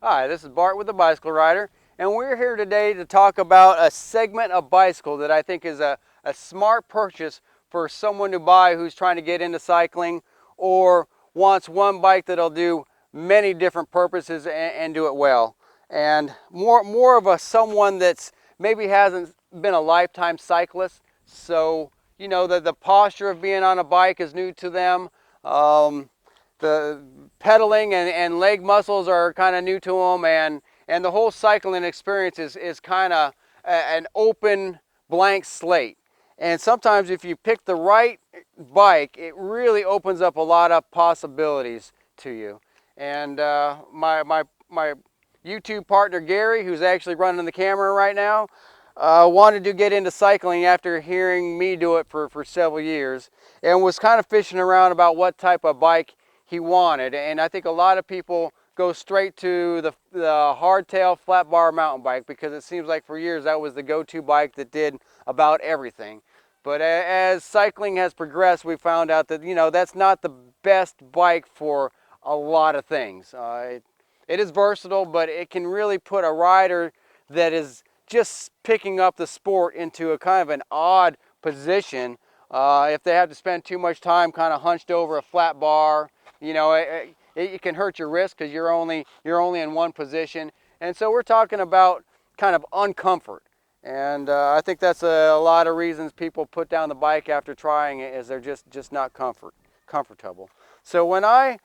Hi, this is Bart with the Bicycle Rider, and we're here today to talk about a segment of bicycle that I think is a smart purchase for someone to buy who's trying to get into cycling or wants one bike that'll do many different purposes and do it well. And more of a someone that's maybe hasn't been a lifetime cyclist, so you know the posture of being on a bike is new to them. The pedaling and leg muscles are kind of new to them, and the whole cycling experience is kind of an open blank slate. And sometimes if you pick the right bike, it really opens up a lot of possibilities to you. And my YouTube partner Gary, who's actually running the camera right now, wanted to get into cycling after hearing me do it for several years, and was kind of fishing around about what type of bike he wanted. And I think a lot of people go straight to the hardtail flat bar mountain bike because it seems like for years that was the go-to bike that did about everything. But as cycling has progressed, we found out that that's not the best bike for a lot of things. It is versatile, but it can really put a rider that is just picking up the sport into a kind of an odd position if they have to spend too much time kind of hunched over a flat bar. It can hurt your wrist because you're only in one position. And so we're talking about kind of uncomfort. And I think that's a lot of reasons people put down the bike after trying it, is they're just not comfortable. So when I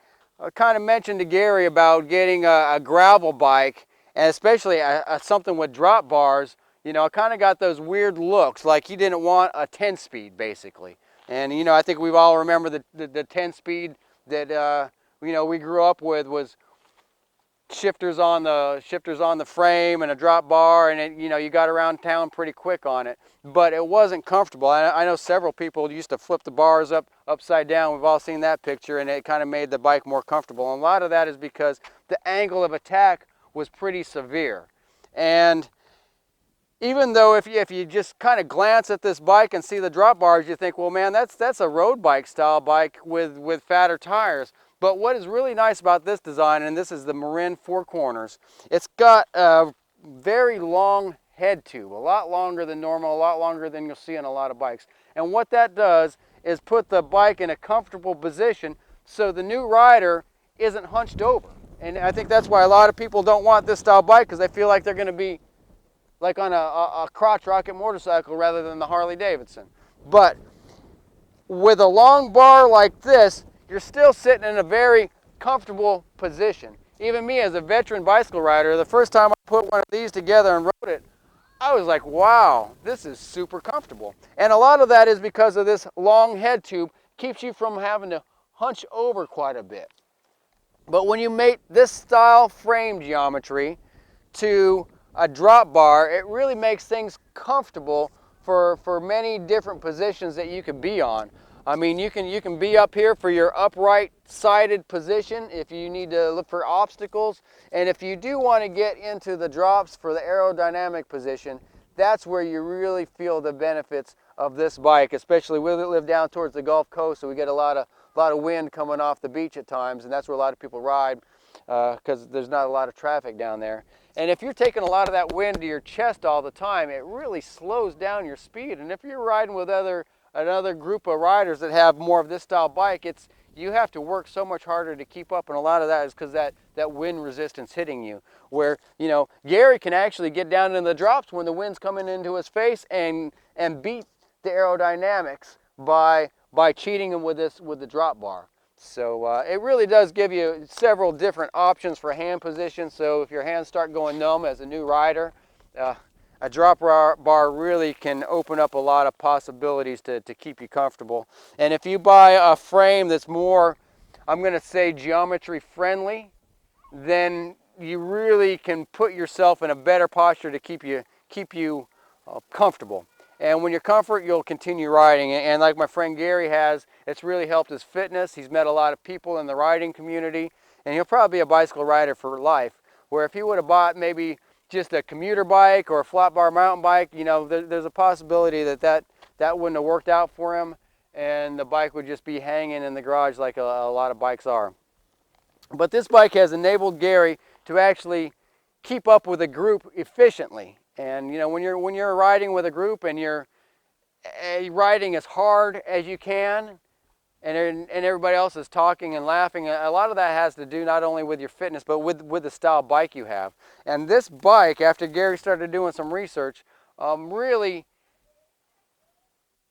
kind of mentioned to Gary about getting a gravel bike, and especially something with drop bars, I kind of got those weird looks, like he didn't want a 10-speed basically. And I think we've all remember the 10-speed that we grew up with was shifters on the frame and a drop bar, and you got around town pretty quick on it, but it wasn't comfortable. I know several people used to flip the bars upside down. We've all seen that picture, and it kind of made the bike more comfortable. And a lot of that is because the angle of attack was pretty severe. And even though if you just kind of glance at this bike and see the drop bars, you think, well, man, that's a road bike style bike with fatter tires. But what is really nice about this design, and this is the Marin Four Corners, it's got a very long head tube, a lot longer than normal, a lot longer than you'll see on a lot of bikes. And what that does is put the bike in a comfortable position so the new rider isn't hunched over. And I think that's why a lot of people don't want this style bike, because they feel like they're going to be like on a crotch rocket motorcycle rather than the Harley Davidson. But with a long bar like this, you're still sitting in a very comfortable position. Even me as a veteran bicycle rider, the first time I put one of these together and rode it, I was like, wow, this is super comfortable. And a lot of that is because of this long head tube, keeps you from having to hunch over quite a bit. But when you mate this style frame geometry to a drop bar, it really makes things comfortable for many different positions that you could be on. I mean, you can be up here for your upright sided position if you need to look for obstacles, and if you do want to get into the drops for the aerodynamic position, that's where you really feel the benefits of this bike. Especially we live down towards the Gulf Coast, so we get a lot of wind coming off the beach at times, and that's where a lot of people ride because there's not a lot of traffic down there. And if you're taking a lot of that wind to your chest all the time, it really slows down your speed. And if you're riding with another group of riders that have more of this style bike, you have to work so much harder to keep up, and a lot of that is because that wind resistance hitting you. Where Gary can actually get down in the drops when the wind's coming into his face and beat the aerodynamics by cheating him with the drop bar. So it really does give you several different options for hand position. So if your hands start going numb as a new rider, a drop bar really can open up a lot of possibilities to keep you comfortable. And if you buy a frame that's more, I'm going to say, geometry friendly, then you really can put yourself in a better posture to keep you comfortable. And when you're comfort, you'll continue riding. And like my friend Gary has, it's really helped his fitness. He's met a lot of people in the riding community, and he'll probably be a bicycle rider for life. Where if he would have bought maybe just a commuter bike or a flat bar mountain bike, there's a possibility that wouldn't have worked out for him, and the bike would just be hanging in the garage like a lot of bikes are. But this bike has enabled Gary to to actually keep up with a group efficiently. And you know, when you're riding with a group and you're riding as hard as you can, and everybody else is talking and laughing, a lot of that has to do not only with your fitness, but with the style bike you have. And this bike, after Gary started doing some research, really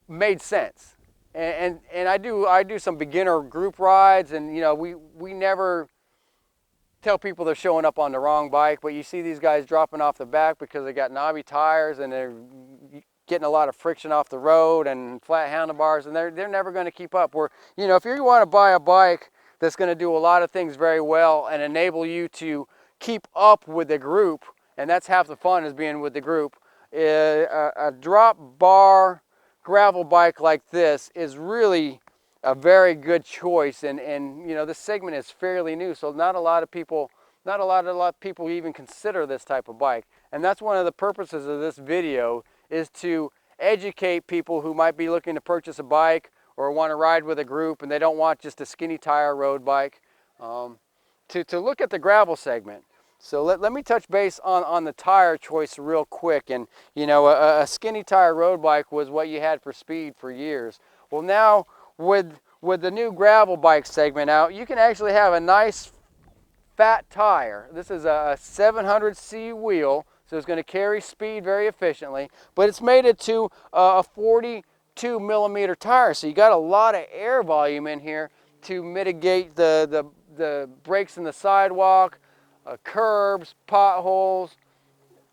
made sense. And I do some beginner group rides, and you know, we never tell people they're showing up on the wrong bike, but you see these guys dropping off the back because they got knobby tires and they're getting a lot of friction off the road and flat handlebars, and they're never going to keep up. Where, you know, if you want to buy a bike that's going to do a lot of things very well and enable you to keep up with the group, and that's half the fun, is being with the group, a drop bar gravel bike like this is really a very good choice. And you know, this segment is fairly new, so not a lot of people even consider this type of bike. And that's one of the purposes of this video, is to educate people who might be looking to purchase a bike or want to ride with a group and they don't want just a skinny tire road bike, to look at the gravel segment. So let me touch base on the tire choice real quick. And you know, a skinny tire road bike was what you had for speed for years. Well, now with the new gravel bike segment out, you can actually have a nice fat tire. This is a 700C wheel, so it's going to carry speed very efficiently, but it's made it to a 42 millimeter tire, so you got a lot of air volume in here to mitigate the breaks in the sidewalk, curbs, potholes.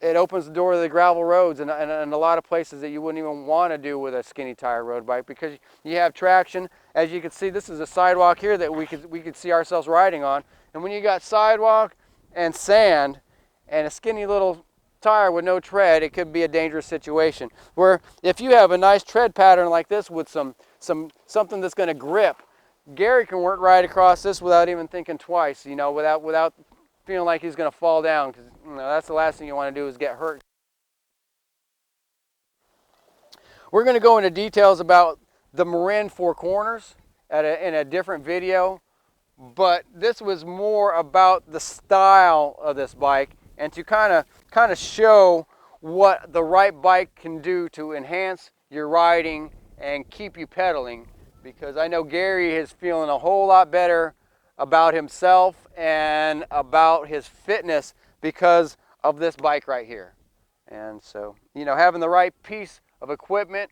It opens the door to the gravel roads and a lot of places that you wouldn't even want to do with a skinny tire road bike, because you have traction. As you can see, this is a sidewalk here that we could see ourselves riding on. And when you got sidewalk and sand and a skinny little tire with no tread, it could be a dangerous situation. Where if you have a nice tread pattern like this with something that's going to grip, Gary can ride across this without even thinking twice, you know, without feeling like he's going to fall down, because you know, that's the last thing you want to do, is get hurt. We're going to go into details about the Marin Four Corners in a different video, but this was more about the style of this bike and to kind of show what the right bike can do to enhance your riding and keep you pedaling, because I know Gary is feeling a whole lot better about himself and about his fitness because of this bike right here. And so, you know, having the right piece of equipment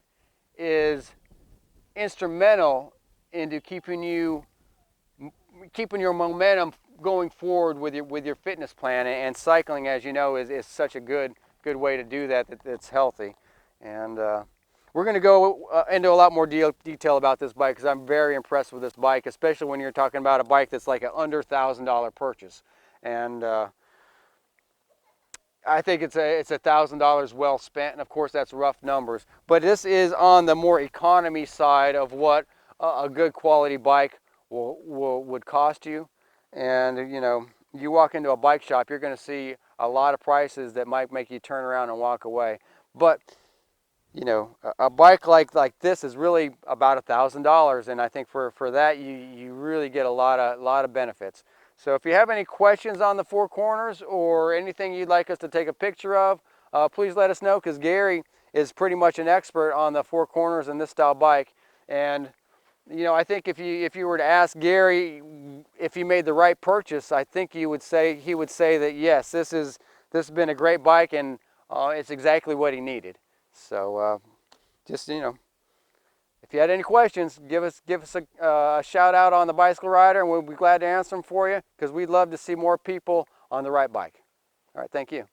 is instrumental into keeping your momentum going forward with your fitness plan. And cycling, as you know, is such a good way to do that, that's healthy. And we're going to go into a lot more detail about this bike, because I'm very impressed with this bike, especially when you're talking about a bike that's like an under $1,000 purchase. And I think it's $1,000 well spent, and of course that's rough numbers. But this is on the more economy side of what a good quality bike would cost you. And you know, you walk into a bike shop, you're going to see a lot of prices that might make you turn around and walk away. But you know, a bike like this is really about $1,000, and I think for that you really get a lot of benefits. So if you have any questions on the Four Corners or anything you'd like us to take a picture of, please let us know, because Gary is pretty much an expert on the Four Corners and this style bike. And you know, I think if you were to ask Gary if he made the right purchase, I think he would say that yes, this has been a great bike, and it's exactly what he needed. So just, you know, if you had any questions, give us a shout out on the Bicycle Rider, and we'll be glad to answer them for you, because we'd love to see more people on the right bike. All right, thank you.